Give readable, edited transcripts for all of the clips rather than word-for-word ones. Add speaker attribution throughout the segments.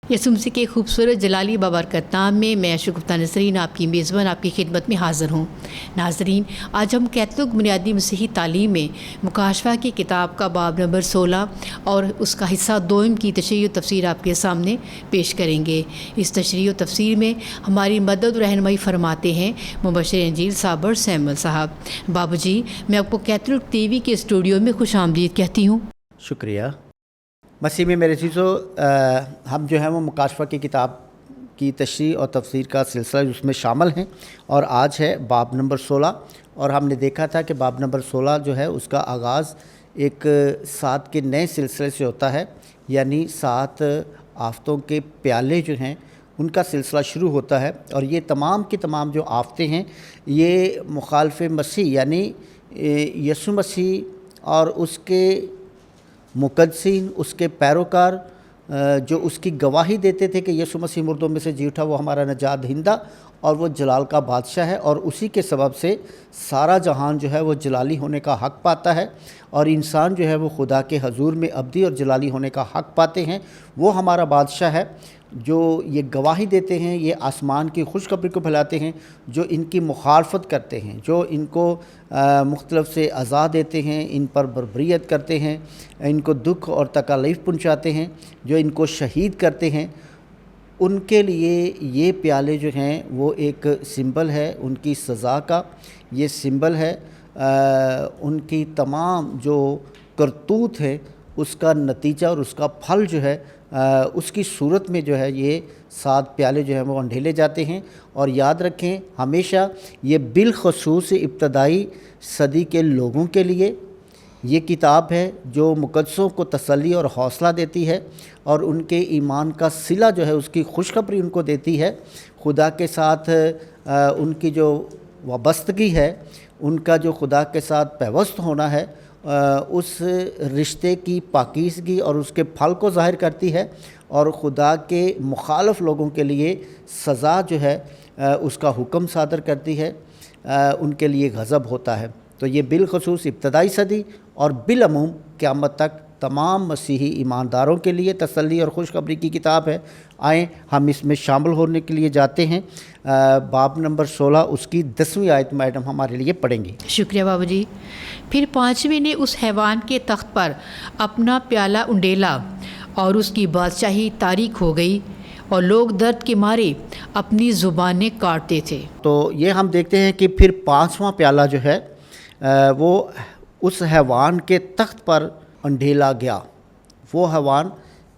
Speaker 1: यसुम मसीह के खूबसूरत जलाली बाबरकत नाम में मैं शुगुफ्ता नसरीन आपकी मेज़बान आपकी खिदमत में हाज़िर हूँ। नाज़रीन, आज हम कैथोलिक बुनियादी मसीही तालीम में मुकाशवा की किताब का बाब नंबर 16 और उसका हिस्सा 2 की तशरीह व तफसीर आपके सामने पेश करेंगे। इस तशरीह व तफसीर में हमारी मदद और रहनुमाई फरमाते हैं मुबश्शिर इंजील साबर सैमुअल साहब। बाबूजी, मैं आपको कैथोलिक टीवी के स्टूडियो में खुशामदीद कहती हूँ।
Speaker 2: शुक्रिया। मसीह में मेरे चीज़ों, हम जो है वो मुकाशवा की किताब की तशरीह और तफसीर का सिलसिला उसमें शामिल हैं और आज है बाब नंबर 16। और हमने देखा था कि बाब नंबर 16 जो है उसका आगाज़ एक 7 के नए सिलसिले से होता है, यानी 7 आफ़तों के प्याले जो हैं उनका सिलसिला शुरू होता है। और ये तमाम की तमाम जो आफ़तें हैं ये मुखालिफ मसीह यानी यसु मसीह और उसके मुक़द्दसीन, उसके पैरोकार जो उसकी गवाही देते थे कि यीशु मसीह मुर्दों में से जी उठा, वो हमारा नजात दहिंदा और वो जलाल का बादशाह है और उसी के सबब से सारा जहान जो है वो जलाली होने का हक़ पाता है और इंसान जो है वो खुदा के हजूर में अब्दी और जलाली होने का हक़ पाते हैं। वो हमारा बादशाह है जो ये गवाही देते हैं, ये आसमान की खुशखबरी को फैलाते हैं, जो इनकी मुखालफत करते हैं, जो इनको मुख्तलिफ से अज़ा देते हैं, इन पर बर्बरियत करते हैं, इनको दुख और तकालीफ पहुँचाते हैं, जो इनको शहीद करते हैं, उनके लिए ये प्याले जो हैं वो एक सिंबल है उनकी सज़ा का। ये सिंबल है उनकी तमाम जो करतूत है उसका नतीजा और उसका फल जो है उसकी सूरत में जो है ये 7 प्याले जो हैं वो अंढेले जाते हैं। और याद रखें हमेशा ये बिलखसूस इब्तदाई सदी के लोगों के लिए ये किताब है जो मुक़द्दसों को तसल्ली और हौसला देती है और उनके ईमान का सिला जो है उसकी खुशखबरी उनको देती है। खुदा के साथ उनकी जो वाबस्तगी है, उनका जो खुदा के साथ पैवस्त होना है, उस रिश्ते की पाकीज़गी और उसके फल को ज़ाहिर करती है और खुदा के मुखालफ लोगों के लिए सज़ा जो है उसका हुक्म सादर करती है, उनके लिए गज़ब होता है। तो ये बिलखसूस इब्तदाई सदी और बिलअमूम क़यामत तक तमाम मसीही ईमानदारों के लिए तसल्ली और खुशखबरी की किताब है। आएँ हम इसमें शामिल होने के लिए जाते हैं। बाब नंबर 16 उसकी 10वीं आयत मैडम हमारे लिए पढ़ेंगी।
Speaker 1: शुक्रिया बाबूजी। फिर 5वें ने उस हैवान के तख्त पर अपना प्याला उंडेला और उसकी बादशाही तारीक हो गई और लोग दर्द के मारे अपनी ज़ुबानें काटते थे।
Speaker 2: तो ये हम देखते हैं कि फिर 5वां प्याला जो है वो उस हैवान के तख्त पर अंढेला गया। वो हैवान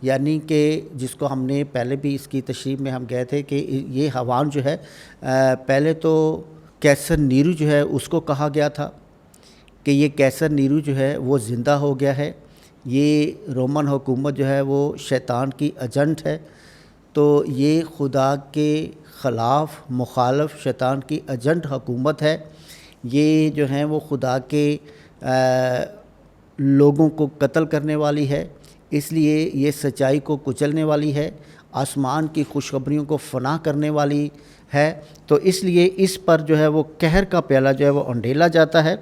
Speaker 2: यानी कि जिसको हमने पहले भी इसकी तशरीह में हम गए थे कि ये हैवान जो है पहले तो कैसर नीरू जो है उसको कहा गया था कि ये कैसर नीरू जो है वो ज़िंदा हो गया है, ये रोमन हुकूमत जो है वो शैतान की एजेंट है। तो ये खुदा के ख़िलाफ़ मुखालफ शैतान की एजेंट हुकूमत है। ये जो है वो खुदा के लोगों को कत्ल करने वाली है, इसलिए ये सच्चाई को कुचलने वाली है, आसमान की खुशखबरियों को फना करने वाली है। तो इसलिए इस पर जो है वो कहर का प्याला जो है वो अंढेला जाता है।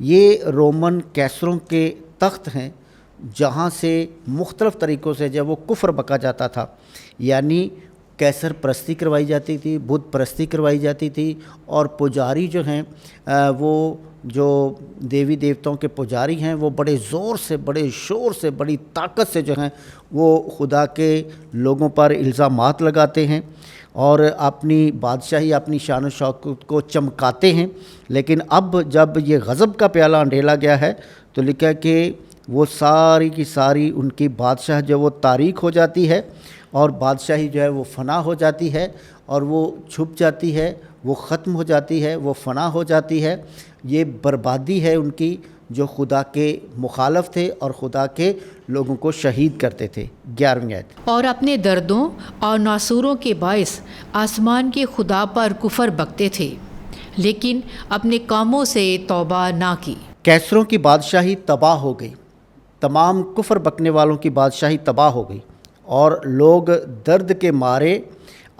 Speaker 2: ये रोमन कैसरों के तख्त हैं जहाँ से मुख्तलिफ़ तरीक़ों से जो वो कुफ्र बका जाता था, यानी कैसर परस्ती करवाई जाती थी, बुत परस्ती करवाई जाती थी और पुजारी जो हैं वो जो देवी देवताओं के पुजारी हैं वो बड़े ज़ोर से, बड़े शोर से, बड़ी ताकत से जो हैं वो खुदा के लोगों पर इल्ज़ामात लगाते हैं और अपनी बादशाही, अपनी शान व शौकत को चमकाते हैं। लेकिन अब जब ये गज़ब का प्याला अंढेला गया है तो लिखा है कि वो सारी की सारी उनकी बादशाह जो वो तारीक हो जाती है और बादशाही जो है वो फ़ना हो जाती है और वो छुप जाती है, वो ख़त्म हो जाती है, वो फ़ना हो जाती है। ये बर्बादी है उनकी जो खुदा के मुखालफ थे और खुदा के लोगों को शहीद करते थे। 11वीं आयत।
Speaker 1: और अपने दर्दों और नासूरों के बायस आसमान के खुदा पर कुफर बकते थे, लेकिन अपने कामों से तौबा ना की।
Speaker 2: कैसरों की बादशाही तबाह हो गई। तमाम कुफ्र बकने वालों की बादशाही तबाह हो गई और लोग दर्द के मारे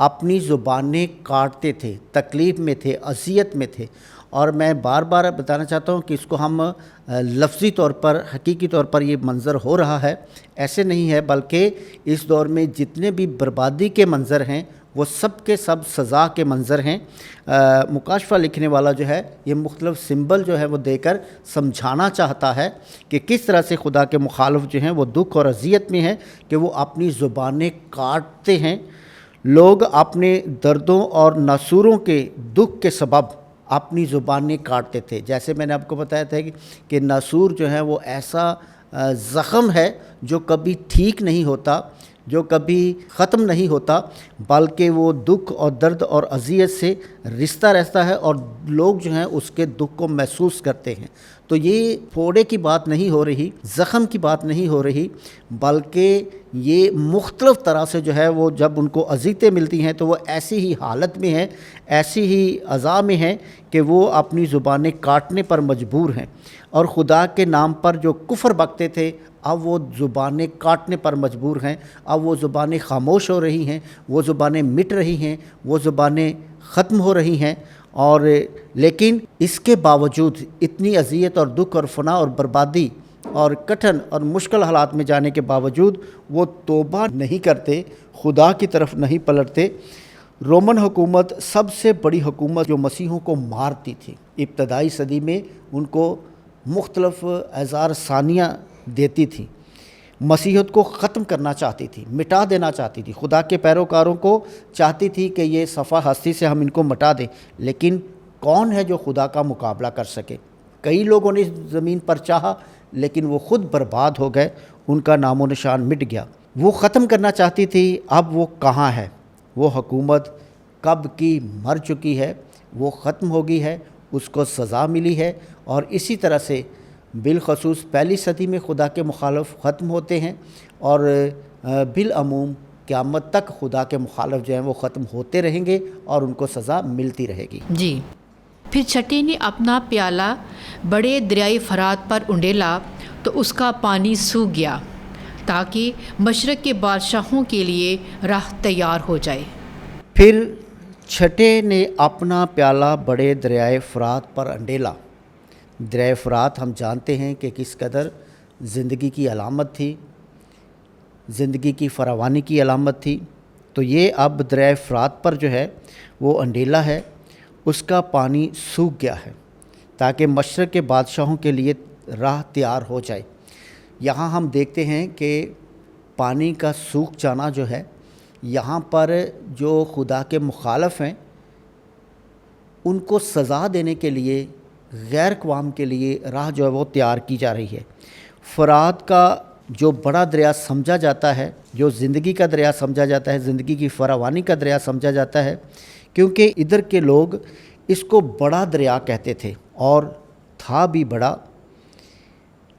Speaker 2: अपनी ज़ुबानें काटते थे, तकलीफ़ में थे, अज़ियत में थे। और मैं बार बार बताना चाहता हूँ कि इसको हम लफ्ज़ी तौर पर, हकीकी तौर पर ये मंज़र हो रहा है, ऐसे नहीं है, बल्कि इस दौर में जितने भी बर्बादी के मंज़र हैं वो सब के सब सज़ा के मंज़र हैं। मुकाशफा लिखने वाला जो है ये मुख्तलिफ़ सिंबल जो है वो देकर समझाना चाहता है कि किस तरह से खुदा के मुखालिफ जो हैं वो दुख और अज़ियत में हैं कि वो अपनी ज़ुबानें काटते हैं। लोग अपने दर्दों और नासूरों के दुख के सबब अपनी ज़ुबानें काटते थे। जैसे मैंने आपको बताया था कि नासूर जो है वो ऐसा ज़ख़म है जो कभी ठीक नहीं होता, जो कभी ख़त्म नहीं होता, बल्कि वो दुख और दर्द और अज़ियत से रिश्ता रहता है और लोग जो हैं उसके दुख को महसूस करते हैं। तो ये फोड़े की बात नहीं हो रही, ज़ख़म की बात नहीं हो रही, बल्कि ये मुख्तलिफ़ तरह से जो है वो जब उनको अज़ियतें मिलती हैं तो वो ऐसी ही हालत में हैं, ऐसी ही अज़ा में हैं कि वो अपनी ज़ुबानें काटने पर मजबूर हैं। और खुदा के नाम पर जो कुफ्र बकते थे अब वो ज़ुबानें काटने पर मजबूर हैं। अब वो ज़ुबानें खामोश हो रही हैं, वो ज़ुबानें मिट रही हैं, वो ज़ुबानें ख़त्म हो रही हैं। और लेकिन इसके बावजूद इतनी अज़ियत और दुख और फना और बर्बादी और कठिन और मुश्किल हालात में जाने के बावजूद वो तौबा नहीं करते, खुदा की तरफ नहीं पलटते। रोमन हुकूमत सबसे बड़ी हुकूमत जो मसीहों को मारती थी, इब्तदाई सदी में उनको मुख्तलिफ़ हज़ार सानियाँ देती थी, मसीहत को ख़त्म करना चाहती थी, मिटा देना चाहती थी, खुदा के पैरोकारों को चाहती थी कि ये सफ़ा हस्ती से हम इनको मिटा दें। लेकिन कौन है जो खुदा का मुकाबला कर सके? कई लोगों ने इस ज़मीन पर चाहा लेकिन वो ख़ुद बर्बाद हो गए, उनका नामो निशान मिट गया। वो ख़त्म करना चाहती थी, अब वो कहाँ है? वो हुकूमत कब की मर चुकी है, वो ख़त्म हो गई है, उसको सज़ा मिली है। और इसी तरह से बिलखसूस पहली सदी में खुदा के मुखालिफ ख़त्म होते हैं और बिलअमूम क़यामत तक खुदा के मुखालिफ जो हैं वो ख़त्म होते रहेंगे और उनको सज़ा मिलती रहेगी।
Speaker 1: जी। फिर छठी ने अपना प्याला बड़े दरियाई फरात पर उंडेला तो उसका पानी सूख गया ताकि मशरक़ के बादशाहों के लिए राह तैयार हो जाए।
Speaker 2: फिर छठे ने अपना प्याला बड़े दरियाए फ़रात पर अंडेला। दरियाए फ़रात हम जानते हैं कि किस कदर ज़िंदगी की अलामत थी, ज़िंदगी की फरावानी की अलामत थी। तो ये अब दरियाए फ़रात पर जो है वो अंडेला है, उसका पानी सूख गया है ताकि मशरक़ के बादशाहों के लिए राह तैयार हो जाए। यहाँ हम देखते हैं कि पानी का सूख जाना जो है, यहाँ पर जो खुदा के मुखालिफ हैं उनको सज़ा देने के लिए, गैर क़वाम के लिए राह जो है वो तैयार की जा रही है। फ़रात का जो बड़ा दरिया समझा जाता है, जो ज़िंदगी का दरिया समझा जाता है, ज़िंदगी की फरावानी का दरिया समझा जाता है, क्योंकि इधर के लोग इसको बड़ा दरिया कहते थे और था भी बड़ा।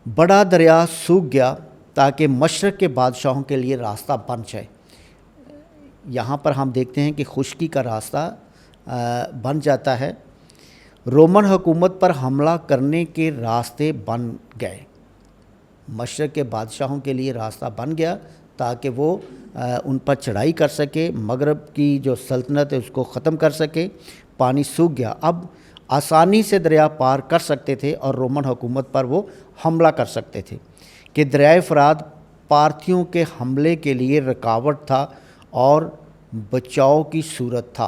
Speaker 2: बड़ा दरिया सूख गया ताकि मशरक़ के बादशाहों के लिए रास्ता बन जाए। यहाँ पर हम देखते हैं कि खुश्की का रास्ता बन जाता है। रोमन हुकूमत पर हमला करने के रास्ते बन गए, मशरक़ के बादशाहों के लिए रास्ता बन गया ताकि वो उन पर चढ़ाई कर सके, मगरब की जो सल्तनत है उसको ख़त्म कर सके। पानी सूख गया, अब आसानी से दरिया पार कर सकते थे और रोमन हुकूमत पर वो हमला कर सकते थे। कि दरियाए फ़रात पार्थियों के हमले के लिए रुकावट था और बचाव की सूरत था।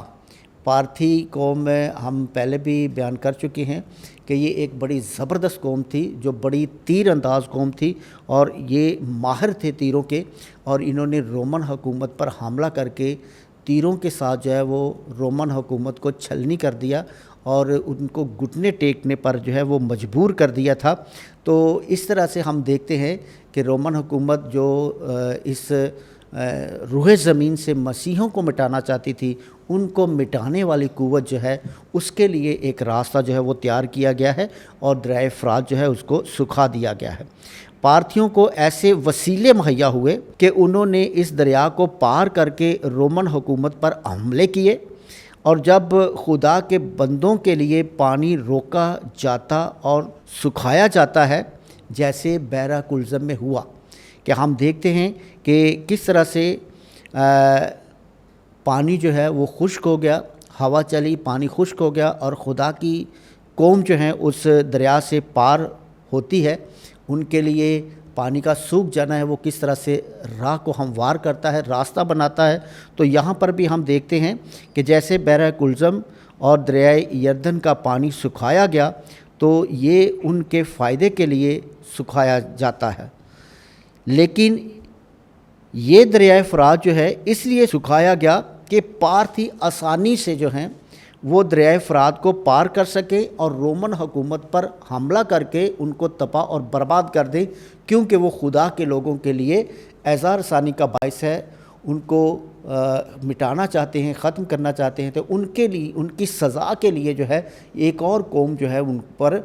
Speaker 2: पार्थी कौम में हम पहले भी बयान कर चुके हैं कि ये एक बड़ी ज़बरदस्त कौम थी, जो बड़ी तीर अंदाज कौम थी और ये माहिर थे तीरों के। और इन्होंने रोमन हुकूमत पर हमला करके तीरों के साथ जो है वो रोमन हुकूमत को छलनी कर दिया और उनको घुटने टेकने पर जो है वो मजबूर कर दिया था। तो इस तरह से हम देखते हैं कि रोमन हुकूमत जो इस रूह ज़मीन से मसीहों को मिटाना चाहती थी, उनको मिटाने वाली कुव्वत जो है उसके लिए एक रास्ता जो है वो तैयार किया गया है और दरियाए फ़रात जो है उसको सुखा दिया गया है। पार्थियों को ऐसे वसीले मुहैया हुए कि उन्होंने इस दरिया को पार करके रोमन हुकूमत पर हमले किए। और जब खुदा के बंदों के लिए पानी रोका जाता और सुखाया जाता है, جیسے بحر کلزم میں ہوا کہ ہم دیکھتے ہیں کہ کس طرح سے پانی جو ہے وہ خشک ہو گیا، ہوا چلی، پانی خشک ہو گیا، اور خدا کی قوم جو ہے اس دریا سے پار ہوتی ہے، ان کے لیے پانی کا سوکھ جانا ہے وہ کس طرح سے راہ کو ہموار کرتا ہے، راستہ بناتا ہے۔ تو یہاں پر بھی ہم دیکھتے ہیں کہ جیسے بحر کلزم اور دریائے یردن کا پانی سکھایا گیا تو یہ ان کے فائدے کے لیے سکھایا جاتا ہے، لیکن یہ دریائے فرات جو ہے اس لیے سکھایا گیا کہ پارتھی آسانی سے جو ہیں وہ دریائے فرات کو پار کر سکیں اور رومن حکومت پر حملہ کر کے ان کو تباہ اور برباد کر دیں، کیونکہ وہ خدا کے لوگوں کے لیے اعزار ثانی کا باعث ہے، ان کو مٹانا چاہتے ہیں، ختم کرنا چاہتے ہیں۔ تو ان کے لیے، ان کی سزا کے لیے جو ہے ایک اور قوم جو ہے ان پر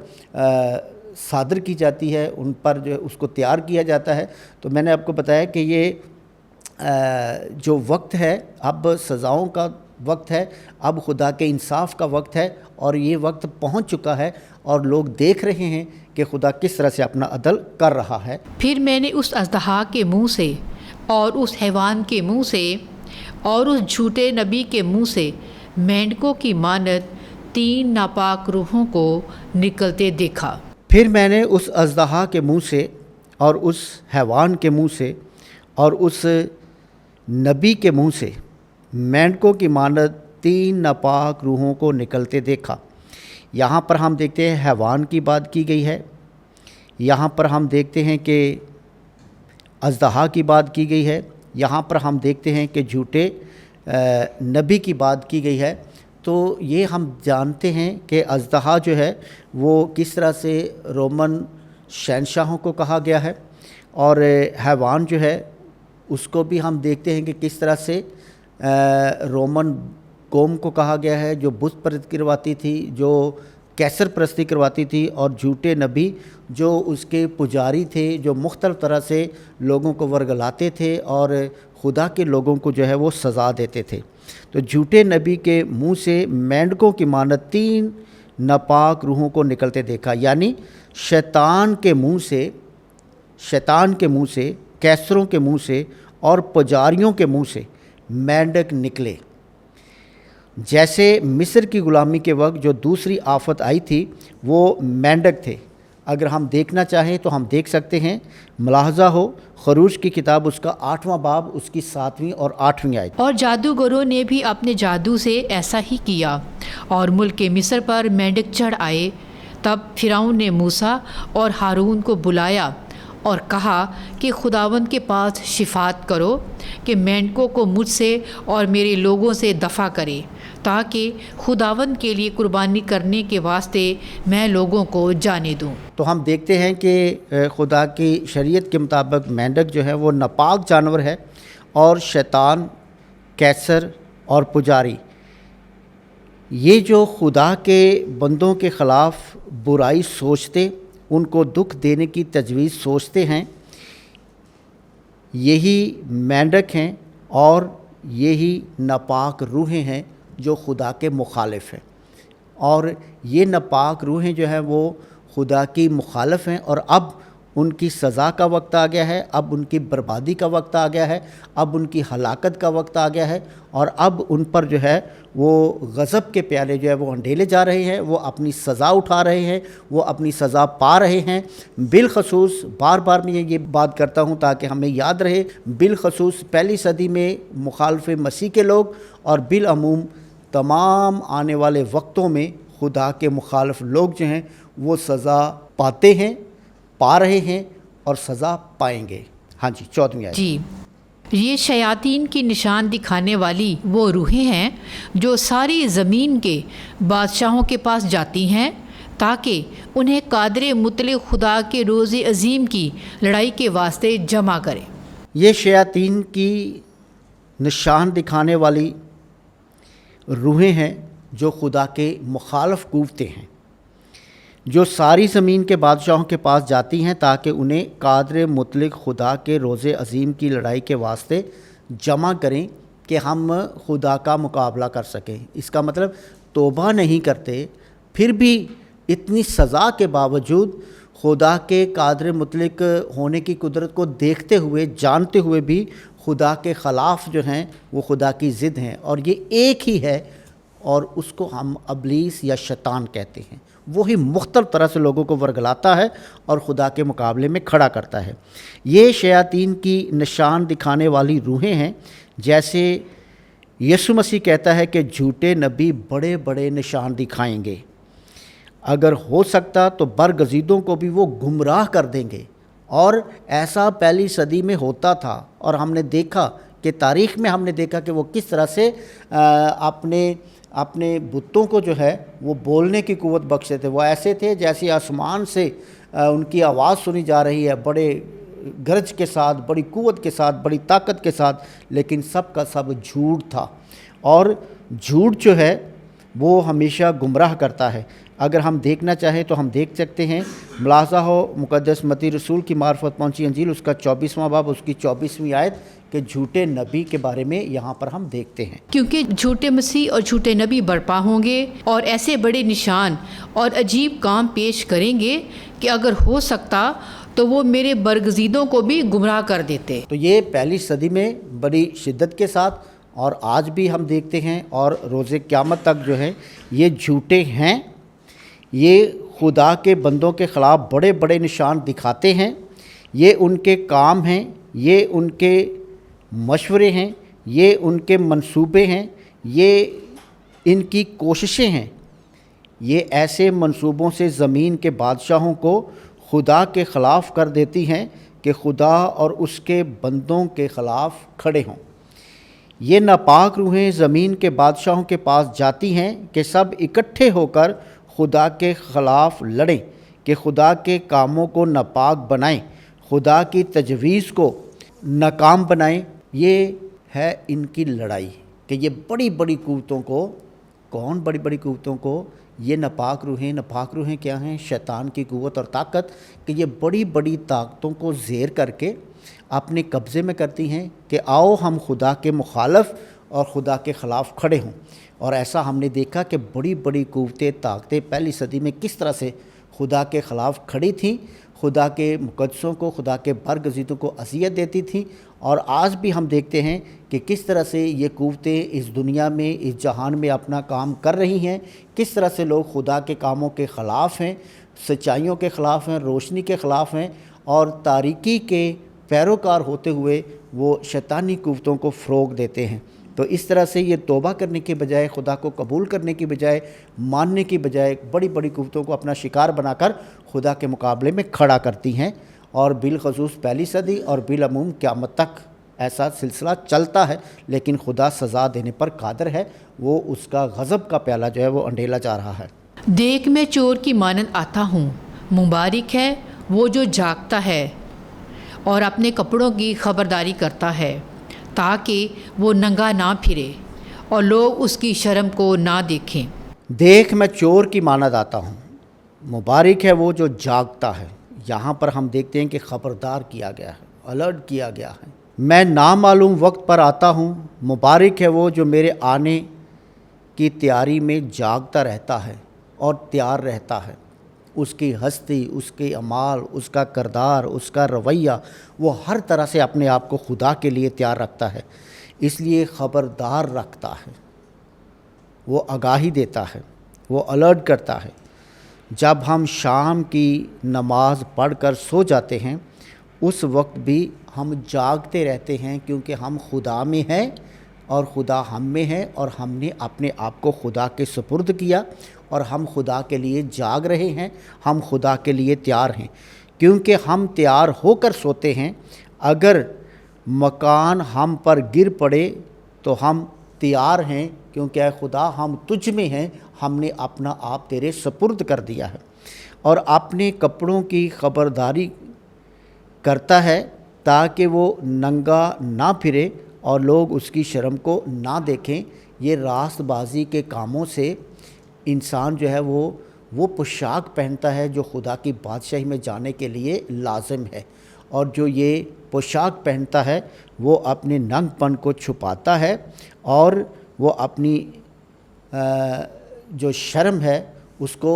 Speaker 2: صادر کی جاتی ہے، ان پر جو اس کو تیار کیا جاتا ہے۔ تو میں نے آپ کو بتایا کہ یہ جو وقت ہے اب سزاؤں کا وقت ہے، اب خدا کے انصاف کا وقت ہے، اور یہ وقت پہنچ چکا ہے اور لوگ دیکھ رہے ہیں کہ خدا کس طرح سے اپنا عدل کر رہا ہے۔
Speaker 1: پھر میں نے اس اژدہا کے منہ سے اور اس حیوان کے منہ سے اور اس جھوٹے نبی کے منہ سے مینڈکوں کی مانند 3 ناپاک روحوں کو نکلتے دیکھا۔
Speaker 2: پھر میں نے اس اژدہا کے منہ سے اور اس حیوان کے منہ سے اور اس نبی کے منہ سے مینڈکوں کی مانند 3 ناپاک روحوں کو نکلتے دیکھا۔ یہاں پر ہم دیکھتے ہیں حیوان کی بات کی گئی ہے، یہاں پر ہم دیکھتے ہیں کہ اژدہا کی بات کی گئی ہے، یہاں پر ہم دیکھتے ہیں کہ جھوٹے نبی کی بات کی گئی ہے۔ تو یہ ہم جانتے ہیں کہ اژدہا جو ہے وہ کس طرح سے رومن شہنشاہوں کو کہا گیا ہے، اور حیوان جو ہے اس کو بھی ہم دیکھتے ہیں کہ کس طرح سے رومن قوم کو کہا گیا ہے جو بت پرست کرواتی تھی، جو کیسر پرستی کرواتی تھی، اور جھوٹے نبی جو اس کے پجاری تھے، جو مختلف طرح سے لوگوں کو ورگلاتے تھے اور خدا کے لوگوں کو جو ہے وہ سزا دیتے تھے۔ تو جھوٹے نبی کے منہ سے مینڈکوں کی مانند 3 ناپاک روحوں کو نکلتے دیکھا، یعنی شیطان کے منہ سے، کیسروں کے منہ سے اور پجاریوں کے منہ سے مینڈک نکلے۔ جیسے مصر کی غلامی کے وقت جو دوسری آفت آئی تھی وہ مینڈک تھے۔ اگر ہم دیکھنا چاہیں تو ہم دیکھ سکتے ہیں، ملاحظہ ہو خروج کی کتاب اس کا 8واں باب اس کی 7ویں اور 8ویں آیت۔
Speaker 1: اور جادوگروں نے بھی اپنے جادو سے ایسا ہی کیا، اور ملک مصر پر مینڈک چڑھ آئے۔ تب فرعون نے موسیٰ اور ہارون کو بلایا اور کہا کہ خداوند کے پاس شفاعت کرو کہ مینڈکوں کو مجھ سے اور میرے لوگوں سے دفع کرے، تاکہ خداوند کے لیے قربانی کرنے کے واسطے میں لوگوں کو جانے دوں۔
Speaker 2: تو ہم دیکھتے ہیں کہ خدا کی شریعت کے مطابق مینڈک جو ہے وہ ناپاک جانور ہے، اور شیطان، کیسر اور پجاری یہ جو خدا کے بندوں کے خلاف برائی سوچتے، ان کو دکھ دینے کی تجویز سوچتے ہیں، یہی مینڈک ہیں اور یہی ناپاک روحیں ہیں جو خدا کے مخالف ہیں، اور یہ ناپاک روحیں جو ہیں وہ خدا کی مخالف ہیں، اور اب ان کی سزا کا وقت آ گیا ہے، اب ان کی بربادی کا وقت آ گیا ہے، اب ان کی ہلاکت کا وقت آ گیا ہے، اور اب ان پر جو ہے وہ غضب کے پیالے جو ہے وہ انڈیلے جا رہے ہیں، وہ اپنی سزا اٹھا رہے ہیں، وہ اپنی سزا پا رہے ہیں۔ بالخصوص بار بار میں یہ بات کرتا ہوں تاکہ ہمیں یاد رہے، بالخصوص پہلی صدی میں مخالف مسیح کے لوگ، اور بالعموم تمام آنے والے وقتوں میں خدا کے مخالف لوگ جو ہیں وہ سزا پاتے ہیں، پا رہے ہیں اور سزا پائیں گے۔ ہاں جی، 14ویں آیت۔
Speaker 1: جی، یہ شیاطین کی نشان دکھانے والی وہ روحیں ہیں جو ساری زمین کے بادشاہوں کے پاس جاتی ہیں تاکہ انہیں قادر مطلق خدا کے روز عظیم کی لڑائی کے واسطے جمع کرے۔
Speaker 2: یہ شیاطین کی نشان دکھانے والی روحیں ہیں جو خدا کے مخالف قوتیں ہیں، جو ساری زمین کے بادشاہوں کے پاس جاتی ہیں تاکہ انہیں قادر مطلق خدا کے روز عظیم کی لڑائی کے واسطے جمع کریں کہ ہم خدا کا مقابلہ کر سکیں۔ اس کا مطلب توبہ نہیں کرتے، پھر بھی اتنی سزا کے باوجود خدا کے قادر مطلق ہونے کی قدرت کو دیکھتے ہوئے جانتے ہوئے بھی خدا کے خلاف جو ہیں وہ خدا کی ضد ہیں، اور یہ ایک ہی ہے اور اس کو ہم ابلیس یا شیطان کہتے ہیں۔ وہی مختلف طرح سے لوگوں کو ورگلاتا ہے اور خدا کے مقابلے میں کھڑا کرتا ہے۔ یہ شیاطین کی نشان دکھانے والی روحیں ہیں، جیسے یسوع مسیح کہتا ہے کہ جھوٹے نبی بڑے بڑے نشان دکھائیں گے، اگر ہو سکتا تو برگزیدوں کو بھی وہ گمراہ کر دیں گے۔ اور ایسا پہلی صدی میں ہوتا تھا، اور ہم نے دیکھا کہ تاریخ میں ہم نے دیکھا کہ وہ کس طرح سے اپنے بتوں کو جو ہے وہ بولنے کی قوت بخشتے تھے۔ وہ ایسے تھے جیسے آسمان سے ان کی آواز سنی جا رہی ہے، بڑے گرج کے ساتھ، بڑی قوت کے ساتھ، بڑی طاقت کے ساتھ، لیکن سب کا سب جھوٹ تھا، اور جھوٹ جو ہے وہ ہمیشہ گمراہ کرتا ہے۔ اگر ہم دیکھنا چاہیں تو ہم دیکھ سکتے ہیں، ملاحظہ ہو مقدس متی رسول کی معرفت پہنچی انجیل اس کا 24واں باب اس کی 24ویں آیت کہ جھوٹے نبی کے بارے میں یہاں پر ہم دیکھتے ہیں،
Speaker 1: کیونکہ جھوٹے مسیح اور جھوٹے نبی برپا ہوں گے اور ایسے بڑے نشان اور عجیب کام پیش کریں گے کہ اگر ہو سکتا تو وہ میرے برگزیدوں کو بھی گمراہ کر دیتے۔
Speaker 2: تو یہ پہلی صدی میں بڑی شدت کے ساتھ، اور آج بھی ہم دیکھتے ہیں، اور روز قیامت تک جو ہے یہ جھوٹے ہیں، یہ خدا کے بندوں کے خلاف بڑے بڑے نشان دکھاتے ہیں۔ یہ ان کے کام ہیں، یہ ان کے مشورے ہیں، یہ ان کے منصوبے ہیں، یہ ان کی کوششیں ہیں۔ یہ ایسے منصوبوں سے زمین کے بادشاہوں کو خدا کے خلاف کر دیتی ہیں کہ خدا اور اس کے بندوں کے خلاف کھڑے ہوں۔ یہ ناپاک روحیں زمین کے بادشاہوں کے پاس جاتی ہیں کہ سب اکٹھے ہو کر خدا کے خلاف لڑیں، کہ خدا کے کاموں کو ناپاک بنائیں، خدا کی تجویز کو ناکام بنائیں۔ یہ ہے ان کی لڑائی کہ یہ بڑی بڑی قوتوں کو، کون بڑی بڑی قوتوں کو؟ یہ ناپاک روحیں کیا ہیں؟ شیطان کی قوت اور طاقت، کہ یہ بڑی بڑی طاقتوں کو زیر کر کے اپنے قبضے میں کرتی ہیں کہ آؤ ہم خدا کے مخالف اور خدا کے خلاف کھڑے ہوں۔ اور ایسا ہم نے دیکھا کہ بڑی بڑی قوتیں، طاقتیں پہلی صدی میں کس طرح سے خدا کے خلاف کھڑی تھیں، خدا کے مقدسوں کو، خدا کے برگزیدوں کو اذیت دیتی تھیں۔ اور آج بھی ہم دیکھتے ہیں کہ کس طرح سے یہ قوتیں اس دنیا میں، اس جہان میں اپنا کام کر رہی ہیں، کس طرح سے لوگ خدا کے کاموں کے خلاف ہیں، سچائیوں کے خلاف ہیں، روشنی کے خلاف ہیں، اور تاریکی کے پیروکار ہوتے ہوئے وہ شیطانی قوتوں کو فروغ دیتے ہیں۔ تو اس طرح سے یہ توبہ کرنے کے بجائے، خدا کو قبول کرنے کی بجائے، ماننے کی بجائے، بڑی بڑی قوتوں کو اپنا شکار بنا کر خدا کے مقابلے میں کھڑا کرتی ہیں، اور بالخصوص پہلی صدی اور بالعموم قیامت تک ایسا سلسلہ چلتا ہے۔ لیکن خدا سزا دینے پر قادر ہے، وہ اس کا غضب کا پیالہ جو ہے وہ انڈیلا جا رہا ہے۔
Speaker 1: دیکھ میں چور کی مانند آتا ہوں، مبارک ہے وہ جو جاگتا ہے اور اپنے کپڑوں کی خبرداری کرتا ہے، تاکہ وہ ننگا نہ پھرے اور لوگ اس کی شرم کو نہ دیکھیں۔
Speaker 2: دیکھ میں چور کی مانند آتا ہوں، مبارک ہے وہ جو جاگتا ہے۔ یہاں پر ہم دیکھتے ہیں کہ خبردار کیا گیا ہے، الرٹ کیا گیا ہے۔ میں نامعلوم وقت پر آتا ہوں، مبارک ہے وہ جو میرے آنے کی تیاری میں جاگتا رہتا ہے اور تیار رہتا ہے۔ اس کی ہستی، اس کے اعمال، اس کا کردار، اس کا رویہ، وہ ہر طرح سے اپنے آپ کو خدا کے لیے تیار رکھتا ہے، اس لیے خبردار رکھتا ہے، وہ آگاہی دیتا ہے، وہ الرٹ کرتا ہے۔ جب ہم شام کی نماز پڑھ کر سو جاتے ہیں، اس وقت بھی ہم جاگتے رہتے ہیں، کیونکہ ہم خدا میں ہیں اور خدا ہم میں ہے، اور ہم نے اپنے آپ کو خدا کے سپرد کیا، اور ہم خدا کے لیے جاگ رہے ہیں، ہم خدا کے لیے تیار ہیں۔ کیونکہ ہم تیار ہو کر سوتے ہیں، اگر مکان ہم پر گر پڑے تو ہم تیار ہیں، کیونکہ اے خدا ہم تجھ میں ہیں، ہم نے اپنا آپ تیرے سپرد کر دیا ہے۔ اور اپنے کپڑوں کی خبرداری کرتا ہے تاکہ وہ ننگا نہ پھرے اور لوگ اس کی شرم کو نہ دیکھیں۔ یہ راست بازی کے کاموں سے انسان جو ہے وہ پوشاک پہنتا ہے جو خدا کی بادشاہی میں جانے کے لیے لازم ہے، اور جو یہ پوشاک پہنتا ہے وہ اپنے ننگ پن کو چھپاتا ہے، اور وہ اپنی جو شرم ہے اس کو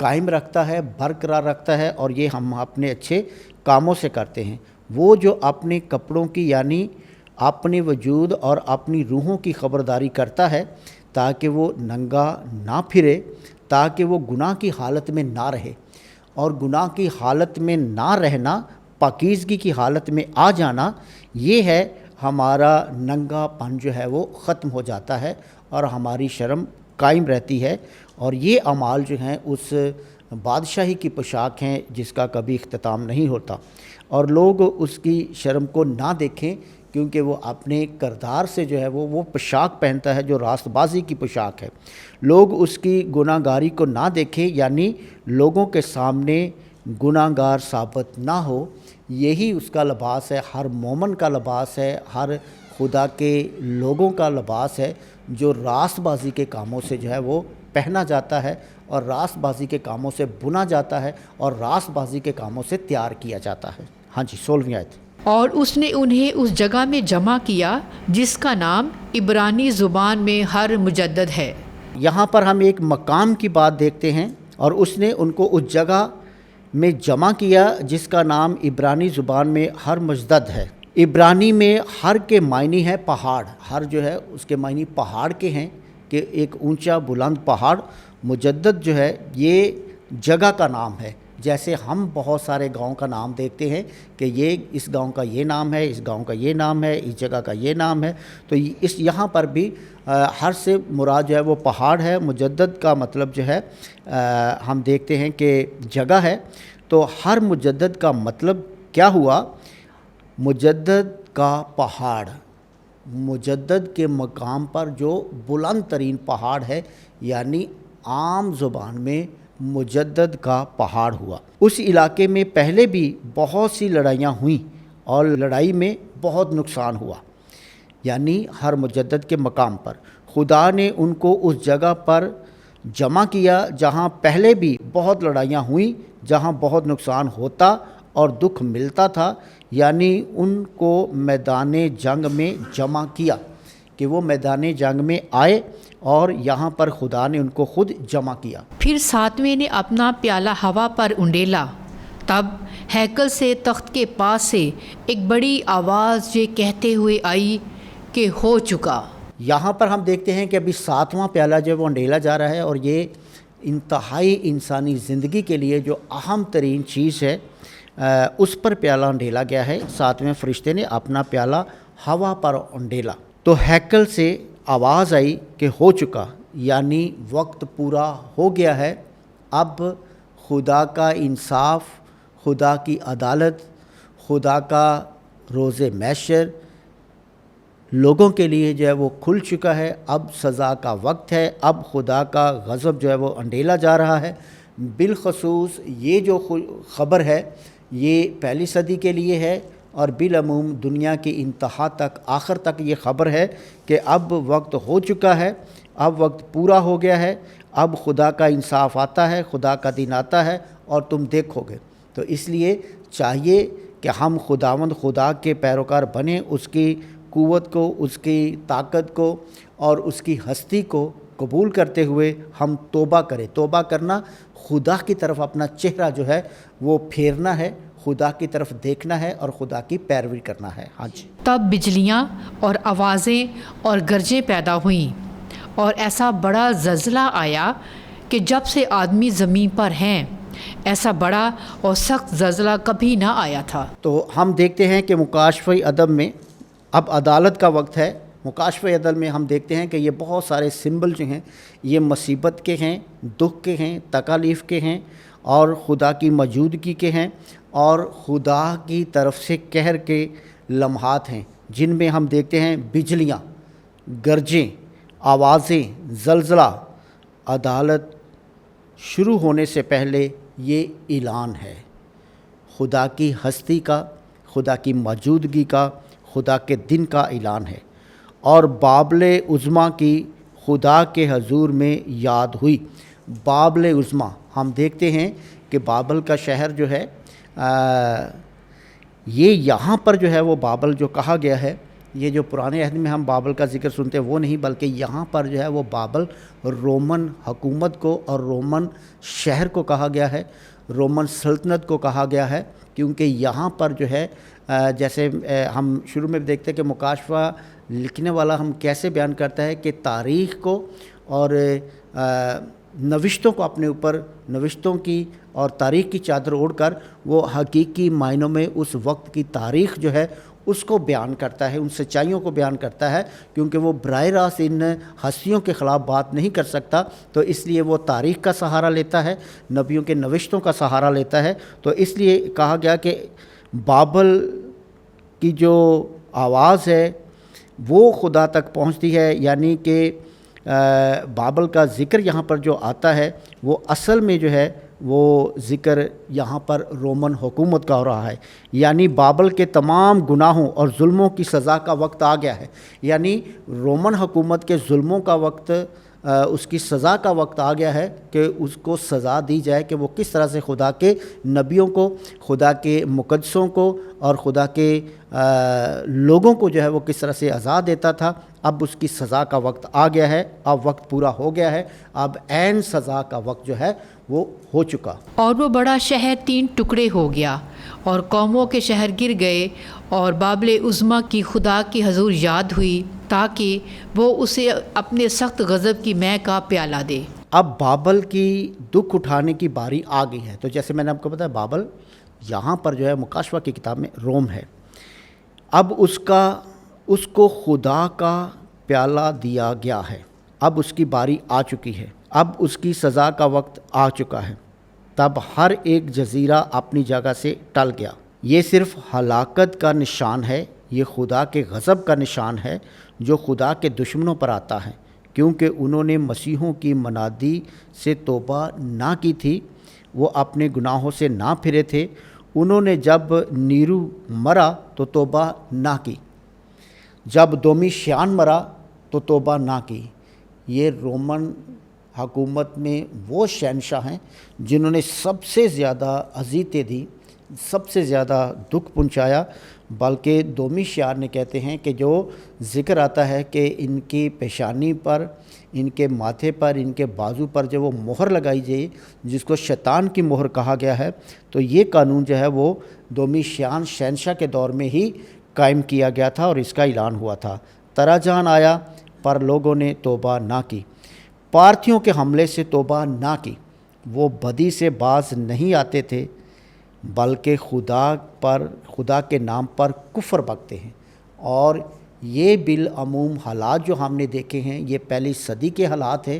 Speaker 2: कायम रखता है, बरकरार रखता है, और ये हम अपने अच्छे कामों से करते हैं। वो जो अपने कपड़ों की यानी अपने वजूद और अपनी रूहों की खबरदारी करता है ताकि वो नंगा ना फिरे, ताकि वो गुनाह की हालत में ना रहे, और गुनाह की हालत में ना रहना, पाकीज़गी की हालत में आ जाना, ये है हमारा नंगापन जो है वो ख़त्म हो जाता है और हमारी शर्म कायम रहती है। और ये अमाल जो हैं उस बादशाही की पोशाक हैं जिसका कभी इख्तिताम नहीं होता, और लोग उसकी शर्म को ना देखें क्योंकि वो अपने किरदार से जो है वो पोशाक पहनता है जो रास्तबाजी की पोशाक है। लोग उसकी गुनाहगारी को ना देखें, यानी लोगों के सामने गुनाहगार साबित ना हो, यही उसका लिबास है, हर मोमन का लिबास है, हर खुदा के लोगों का लिबास है जो रास्तबाजी के कामों से जो है वो पहना जाता है और रास्तबाजी के कामों से बुना जाता है और रास्तबाजी के कामों से तैयार किया जाता है। हाँ जी, 16वीं आयत।
Speaker 1: और उसने उन्हें उस जगह में जमा किया जिसका नाम इब्रानी ज़ुबान में हर मुजद्दद है।
Speaker 2: यहाँ पर हम एक मकाम की बात देखते हैं, और उसने उनको उस जगह में जमा किया जिसका नाम इब्रानी ज़ुबान में हर मुजद्दद है। इब्रानी में हर के मायने है पहाड़, हर जो है उसके मायने पहाड़ के हैं कि एक ऊंचा बुलंद पहाड़। मुजद्दद जो है ये जगह का नाम है, जैसे हम बहुत सारे गांव का नाम देखते हैं कि ये इस गांव का ये नाम है, इस गांव का ये नाम है, इस जगह का ये नाम है। तो इस यहाँ पर भी हर से मुराद जो है वो पहाड़ है। मुजद्दद का मतलब जो है हम देखते हैं कि जगह है। तो हर मुजद्दद का मतलब क्या हुआ? मुजद्दद का पहाड़, मुजद्दद के मकाम पर जो बुलंद तरीन पहाड़ है, यानी आम ज़ुबान में मुजद्दद का पहाड़ हुआ। उस इलाके में पहले भी बहुत सी लड़ाइयाँ हुई और लड़ाई में बहुत नुकसान हुआ, यानी हर मुजद्दद के मकाम पर खुदा ने उनको उस जगह पर जमा किया जहाँ पहले भी बहुत लड़ाइयाँ हुई, जहाँ बहुत नुकसान होता और दुख मिलता था, यानी उनको मैदान जंग में जमा किया कि वो मैदान जंग में आए और यहाँ पर खुदा ने उनको खुद जमा किया।
Speaker 1: फिर सातवें ने अपना प्याला हवा पर उंडेला, तब हैकल से तख्त के पास से एक बड़ी आवाज़ ये कहते हुए आई कि हो चुका।
Speaker 2: यहाँ पर हम देखते हैं कि अभी सातवां प्याला जो वो उंडेला जा रहा है, और ये इंतहाई इंसानी ज़िंदगी के लिए जो अहम तरीन चीज़ है उस पर प्याला उंडेला गया है। सातवें फरिश्ते ने अपना प्याला हवा पर उंडेला, तो हैकल से आवाज़ आई कि हो चुका, यानी वक्त पूरा हो गया है। अब खुदा का इंसाफ, खुदा की अदालत, खुदा का रोज़े महशर लोगों के लिए जो है वो खुल चुका है। अब सज़ा का वक्त है, अब खुदा का गज़ब जो है वो अंडेला जा रहा है। बिलखसूस ये जो ख़बर है ये पहली सदी के लिए है, और बिलअमूम दुनिया की इंतहा तक, आखिर तक ये ख़बर है कि अब वक्त हो चुका है, अब वक्त पूरा हो गया है, अब खुदा का इंसाफ आता है, खुदा का दिन आता है और तुम देखोगे। तो इसलिए चाहिए कि हम खुदावंद खुदा के पैरोकार बने, उसकी क़ुव्वत को, उसकी ताकत को और उसकी हस्ती को कबूल करते हुए हम तौबा करें। तौबा करना खुदा की तरफ अपना चेहरा जो है वो फेरना है, खुदा की तरफ देखना है और खुदा की पैरवी करना है। हाँ जी।
Speaker 1: तब बिजलियाँ और आवाज़ें और गरजें पैदा हुईं और ऐसा बड़ा ज़लज़ला आया कि जब से आदमी ज़मीन पर हैं ऐसा बड़ा और सख्त ज़लज़ला कभी ना आया था।
Speaker 2: तो हम देखते हैं कि मुकाशफ़े अदब में अब अदालत का वक्त है। मुकाशफ़े अदब में हम देखते हैं कि ये बहुत सारे सिंबल जो हैं ये मुसीबत के हैं, दुख के हैं, तकालीफ़ के हैं और खुदा की मौजूदगी के हैं और खुदा की तरफ से कहर के लम्हात हैं, जिनमें हम देखते हैं बिजलियाँ, गरजें, आवाज़ें, ज़लज़ला। अदालत शुरू होने से पहले ये ऐलान है खुदा की हस्ती का, खुदा की मौजूदगी का, खुदा के दिन का ऐलान है। और बाबले उज़्मा की खुदा के हजूर में याद हुई। बाबले उज़्मा हम देखते हैं कि बाबल का शहर जो है ये यहाँ पर जो है वो बाबल जो कहा गया है یہ جو پرانے عہد میں ہم بابل کا ذکر سنتے ہیں وہ نہیں، بلکہ یہاں پر جو ہے وہ بابل رومن حکومت کو اور رومن شہر کو کہا گیا ہے، رومن سلطنت کو کہا گیا ہے، کیونکہ یہاں پر جو ہے جیسے ہم شروع میں دیکھتے ہیں کہ مکاشفہ لکھنے والا ہم کیسے بیان کرتا ہے کہ تاریخ کو اور نوشتوں کو اپنے اوپر، نوشتوں کی اور تاریخ کی چادر اوڑھ کر وہ حقیقی معنوں میں اس وقت کی تاریخ جو ہے اس کو بیان کرتا ہے، ان سچائیوں کو بیان کرتا ہے، کیونکہ وہ براہ راست ان ہستیوں کے خلاف بات نہیں کر سکتا، تو اس لیے وہ تاریخ کا سہارا لیتا ہے، نبیوں کے نوشتوں کا سہارا لیتا ہے۔ تو اس لیے کہا گیا کہ بابل کی جو آواز ہے وہ خدا تک پہنچتی ہے، یعنی کہ بابل کا ذکر یہاں پر جو آتا ہے وہ اصل میں جو ہے وہ ذکر یہاں پر رومن حکومت کا ہو رہا ہے، یعنی بابل کے تمام گناہوں اور ظلموں کی سزا کا وقت آ گیا ہے، یعنی رومن حکومت کے ظلموں کا وقت، اس کی سزا کا وقت آ گیا ہے کہ اس کو سزا دی جائے کہ وہ کس طرح سے خدا کے نبیوں کو، خدا کے مقدسوں کو اور خدا کے لوگوں کو جو ہے وہ کس طرح سے عذاب دیتا تھا۔ اب اس کی سزا کا وقت آ گیا ہے، اب وقت پورا ہو گیا ہے، اب عین سزا کا وقت جو ہے وہ ہو چکا۔
Speaker 1: اور وہ بڑا شہر 3 ٹکڑے ہو گیا اور قوموں کے شہر گر گئے، اور بابل عظمیٰ کی خدا کی حضور یاد ہوئی تاکہ وہ اسے اپنے سخت غضب کی مے کا پیالہ دے۔
Speaker 2: اب بابل کی دکھ اٹھانے کی باری آ گئی ہے۔ تو جیسے میں نے آپ کو بتایا بابل یہاں پر جو ہے مکاشفہ کی کتاب میں روم ہے، اب اس کو خدا کا پیالہ دیا گیا ہے، اب اس کی باری آ چکی ہے، اب اس کی سزا کا وقت آ چکا ہے۔ تب ہر ایک جزیرہ اپنی جگہ سے ٹل گیا۔ یہ صرف ہلاکت کا نشان ہے، یہ خدا کے غضب کا نشان ہے جو خدا کے دشمنوں پر آتا ہے، کیونکہ انہوں نے مسیحوں کی منادی سے توبہ نہ کی تھی، وہ اپنے گناہوں سے نہ پھرے تھے۔ انہوں نے جب نیرو مرا تو توبہ نہ کی، جب دومیشیان مرا تو توبہ نہ کی۔ یہ رومن حکومت میں وہ شہنشاہ ہیں جنہوں نے سب سے زیادہ اذیتیں دی، سب سے زیادہ دکھ پہنچایا، بلکہ دومیشیان نے کہتے ہیں کہ جو ذکر آتا ہے کہ ان کی پیشانی پر، ان کے ماتھے پر، ان کے بازو پر جو وہ مہر لگائی گئی جس کو شیطان کی مہر کہا گیا ہے، تو یہ قانون جو ہے وہ دومیشیان شہنشاہ کے دور میں ہی قائم کیا گیا تھا اور اس کا اعلان ہوا تھا۔ تراجان آیا پر لوگوں نے توبہ نہ کی، پارتھیوں کے حملے سے توبہ نہ کی، وہ بدی سے باز نہیں آتے تھے بلکہ خدا کے نام پر کفر بکتے ہیں۔ اور یہ بالعموم حالات جو ہم نے دیکھے ہیں یہ پہلی صدی کے حالات ہیں،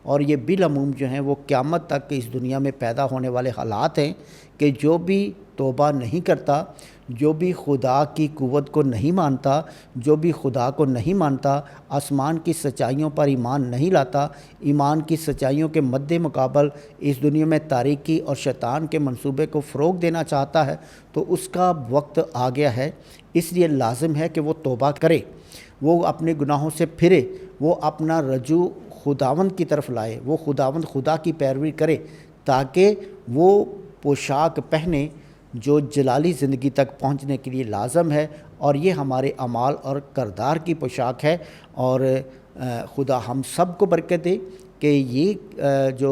Speaker 2: اور یہ بالعموم جو ہیں وہ قیامت تک اس دنیا میں پیدا ہونے والے حالات ہیں کہ جو بھی توبہ نہیں کرتا، جو بھی خدا کی قوت کو نہیں مانتا، جو بھی خدا کو نہیں مانتا، آسمان کی سچائیوں پر ایمان نہیں لاتا، ایمان کی سچائیوں کے مد مقابل اس دنیا میں تاریکی اور شیطان کے منصوبے کو فروغ دینا چاہتا ہے، تو اس کا وقت آ گیا ہے۔ اس لیے لازم ہے کہ وہ توبہ کرے، وہ اپنے گناہوں سے پھرے، وہ اپنا رجوع خداوند کی طرف لائے، وہ خدا کی پیروی کرے، تاکہ وہ پوشاک پہنے جو جلالی زندگی تک پہنچنے کے لیے لازم ہے، اور یہ ہمارے اعمال اور کردار کی پوشاک ہے۔ اور خدا ہم سب کو برکت دے کہ یہ جو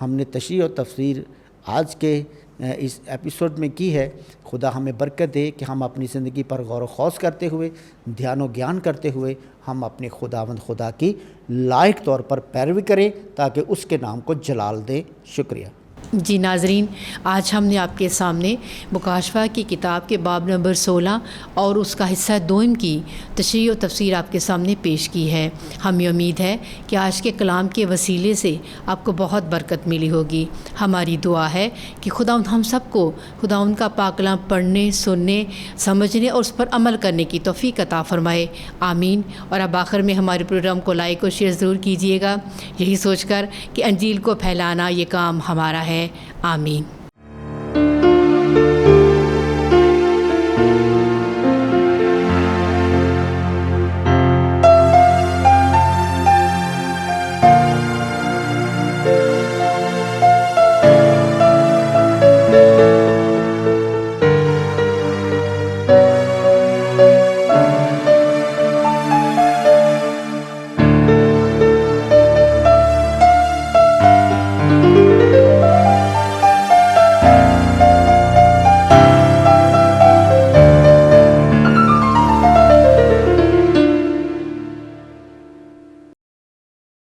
Speaker 2: ہم نے تشریح اور تفسیر آج کے اس ایپیسوڈ میں کی ہے، خدا ہمیں برکت دے کہ ہم اپنی زندگی پر غور و خوض کرتے ہوئے، دھیان و گیان کرتے ہوئے ہم اپنے خدا کی لائق طور پر پیروی کریں تاکہ اس کے نام کو جلال دیں۔ شکریہ۔
Speaker 1: جی ناظرین، آج ہم نے آپ کے سامنے مکاشفہ کی کتاب کے باب نمبر 16 اور اس کا حصہ دوم کی تشریح و تفسیر آپ کے سامنے پیش کی ہے۔ ہمیں امید ہے کہ آج کے کلام کے وسیلے سے آپ کو بہت برکت ملی ہوگی۔ ہماری دعا ہے کہ خداوند ہم سب کو خداوند کا پاک کلام پڑھنے، سننے، سمجھنے اور اس پر عمل کرنے کی توفیق عطا فرمائے، آمین۔ اور اب آخر میں ہمارے پروگرام کو لائک اور شیئر ضرور کیجیے گا، یہی سوچ کر کہ انجیل کو پھیلانا یہ کام ہمارا ہے، آمین۔